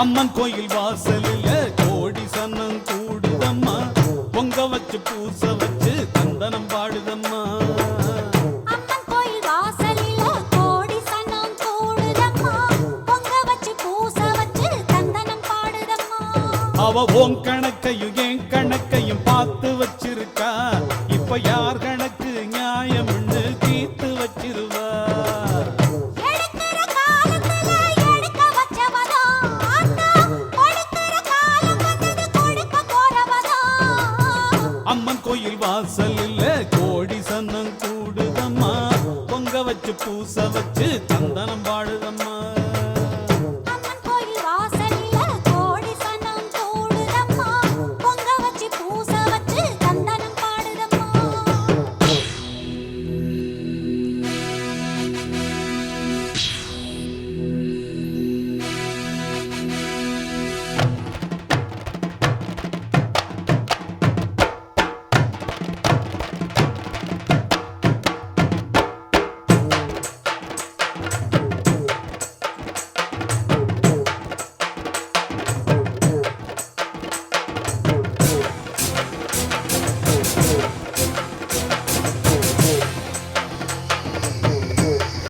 அம்மன் கோயில் வாசலில் கோடி சன்னம் கூடுதம்மா பொங்க வச்சு பூச வச்சு தந்தனம் பாடுதம்மா அம்மன் கோயில் வாசலில் கோடி சன்னம் கூடுதம்மா பொங்க வச்சு பூச வச்சு தந்தனம் பாடுதம்மா அவ உன் கணக்கையும் என் கணக்கையும் பார்த்து வச்சிருக்கா இப்ப யார் கணக்கு நியாயம்னு தீர்த்து வச்சிருவா அம்மன் கோயில் வாசலில் கோடி சன்னம் கூடுதம்மா பொங்க வச்சு பூச வச்சு தந்தனம் பாடுதம்மா